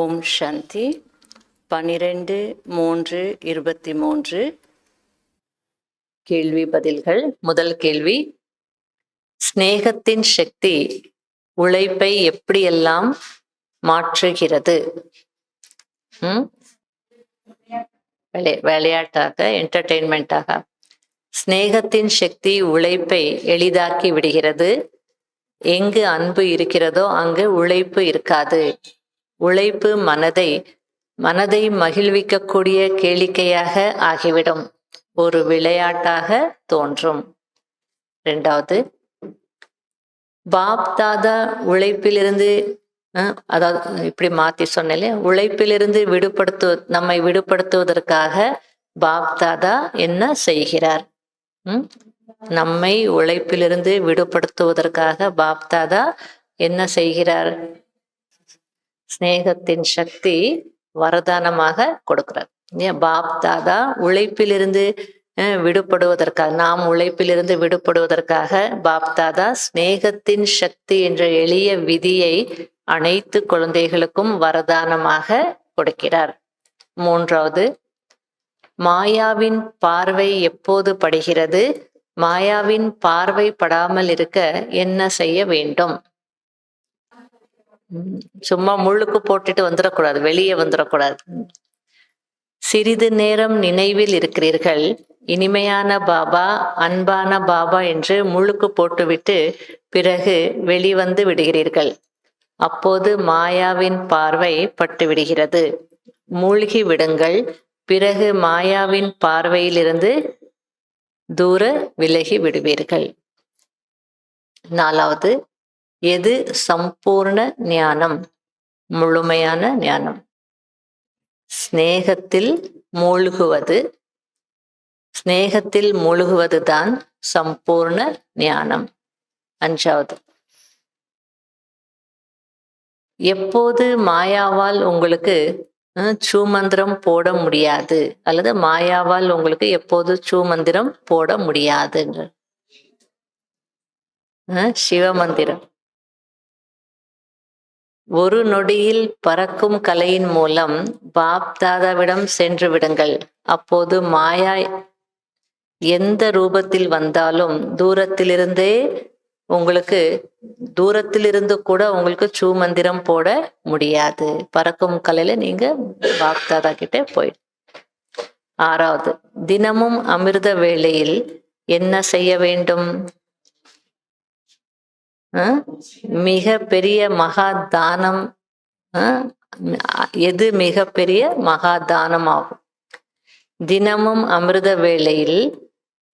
ஓம் சாந்தி. 12/3/23 கேள்வி பதில்கள். முதல் கேள்வி, ஸ்நேகத்தின் சக்தி உழைப்பை எப்படியெல்லாம் மாற்றுகிறது? விளையாட்டாக, என்டர்டெயின்மெண்டாக. ஸ்நேகத்தின் சக்தி உழைப்பை எளிதாக்கி விடுகிறது. எங்கு அன்பு இருக்கிறதோ அங்கு உழைப்பு இருக்காது. உழைப்பு மனதை மகிழ்விக்கக்கூடிய கேளிக்கையாக ஆகிவிடும், ஒரு விளையாட்டாக தோன்றும். இரண்டாவது, பாப் தாதா உழைப்பிலிருந்து, அதாவது இப்படி மாத்தி சொன்னேன், உழைப்பிலிருந்து நம்மை விடுபடுத்துவதற்காக பாப் தாதா என்ன செய்கிறார்? நம்மை உழைப்பிலிருந்து விடுபடுத்துவதற்காக பாப் தாதா என்ன செய்கிறார்? ஸ்நேகத்தின் சக்தி வரதானமாக கொடுக்கிறார். பாப் தாதா உழைப்பிலிருந்து விடுபடுவதற்காக, நாம் உழைப்பிலிருந்து விடுபடுவதற்காக பாப் தாதா ஸ்நேகத்தின் சக்தி என்ற எளிய விதியை அனைத்து குழந்தைகளுக்கும் வரதானமாக கொடுக்கிறார். மூன்றாவது, மாயாவின் பார்வை எப்போது படுகிறது? மாயாவின் பார்வை படாமல் இருக்க என்ன செய்ய வேண்டும்? சும்மா முள்ளுக்கு போட்டுட்டு வந்துடக்கூடாது, வெளியே வந்துடக்கூடாது. சிறிது நேரம் நினைவில் இருக்கிறீர்கள், இனிமையான பாபா, அன்பான பாபா என்று முள்ளுக்கு போட்டுவிட்டு பிறகு வெளிவந்து விடுகிறீர்கள். அப்போது மாயாவின் பார்வை பட்டு விடுகிறது. மூழ்கி விடுங்கள். பிறகு மாயாவின் பார்வையிலிருந்து தூர விலகி விடுவீர்கள். நாலாவது, எது சம்பூர்ண ஞானம், முழுமையான ஞானம்? ஸ்நேகத்தில் மூழ்குவதுதான் சம்பூர்ண ஞானம். அஞ்சாவது, எப்போது மாயாவால் உங்களுக்கு சூமந்திரம் போட முடியாது, அல்லது மாயாவால் உங்களுக்கு எப்போது சூமந்திரம் போட முடியாது? சிவமந்திரம். ஒரு நொடியில் பறக்கும் கலையின் மூலம் பாப் தாதாவிடம் சென்று விடுங்கள். அப்போது மாயா எந்த ரூபத்தில் வந்தாலும் தூரத்திலிருந்து கூட உங்களுக்கு சூமந்திரம் போட முடியாது. பறக்கும் கலையில நீங்க பாப் தாதா கிட்ட போயிடு. ஆறாவது, தினமும் அமிர்த வேளையில் என்ன செய்ய வேண்டும்? மிக பெரிய மகா தானம். எது மிக பெரிய மகா தானம் ஆகும்? தினமும் அமிர்த வேளையில்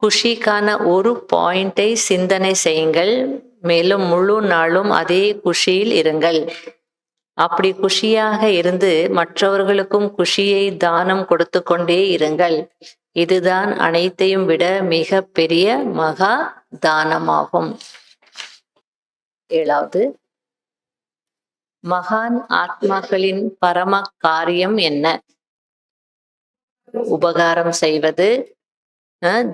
குஷிக்கான ஒரு பாயிண்டை சிந்தனை செய்யுங்கள். மேலும் முழு நாளும் அதே குஷியில் இருங்கள். அப்படி குஷியாக இருந்து மற்றவர்களுக்கும் குஷியை தானம் கொடுத்து கொண்டே இருங்கள். இதுதான் அனைத்தையும் விட மிக பெரிய மகா தானமாகும். ஏழாவது, மகான் ஆத்மாக்களின் பரம காரியம் என்ன? உபகாரம் செய்வது,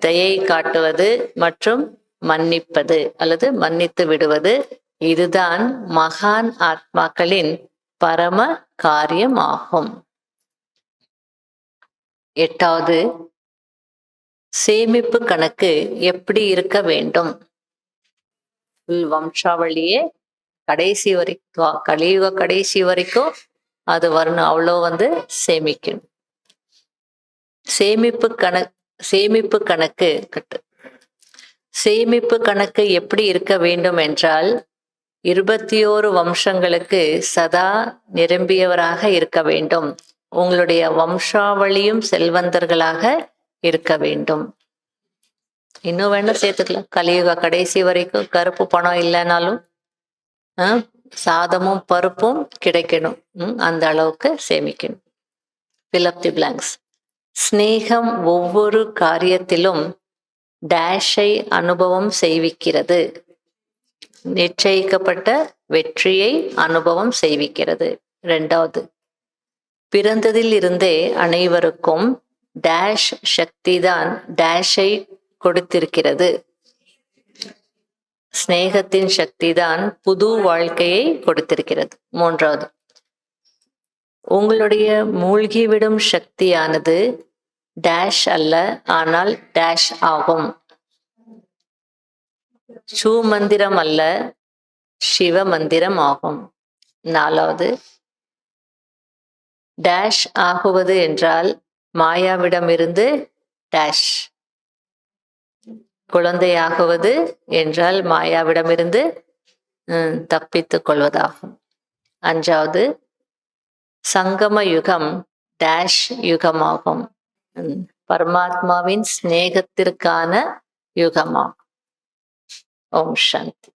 தயை காட்டுவது மற்றும் மன்னிப்பது அல்லது மன்னித்து விடுவது. இதுதான் மகான் ஆத்மாக்களின் பரம காரியம் ஆகும். எட்டாவது, சேமிப்பு கணக்கு எப்படி இருக்க வேண்டும்? வம்சாவளியே கடைசி வரைக்கும், கலியுக கடைசி வரைக்கும் அது வரணும், அவ்வளோ சேமிக்கணும். சேமிப்பு கணக்கு எப்படி இருக்க வேண்டும் என்றால், 21 வம்சங்களுக்கு சதா நிரம்பியவராக இருக்க வேண்டும். உங்களுடைய வம்சாவளியும் செல்வந்தர்களாக இருக்க வேண்டும். இன்னும் வேணா சேர்த்துக்கலாம். கலியுக கடைசி வரைக்கும் கருப்பு பணம் இல்லைனாலும் சாதமும் பருப்பும் கிடைக்கணும். அந்த அளவுக்கு சேமிக்கணும். fill up the blanks. ஸ்நேகம் ஒவ்வொரு காரியத்திலும் டேஷை அனுபவம் செய்விக்கிறது. நிச்சயிக்கப்பட்ட வெற்றியை அனுபவம் செய்விக்கிறது. இரண்டாவது, பிறந்ததில் இருந்தே அனைவருக்கும் டேஷ் சக்தி தான் டேஷை கொடுத்திருக்கிறது. ஸ்நேகத்தின் சக்தி தான் புது வாழ்க்கையை கொடுத்திருக்கிறது. மூன்றாவது, உங்களுடைய மூழ்கிவிடும் சக்தியானது டேஷ் அல்ல, ஆனால் டேஷ் ஆகும். சூ மந்திரம் அல்ல, சிவ மந்திரம் ஆகும். 4வது, டேஷ் ஆகுவது என்றால் மாயாவிடமிருந்து டேஷ், குழந்தையாகுவது என்றால் மாயாவிடமிருந்து தப்பித்துக் கொள்வதாகும். 5வது, சங்கம யுகம் டேஷ் யுகமாகும். பரமாத்மாவின் சிநேகத்திற்கான யுகமாகும். ஓம் சாந்தி.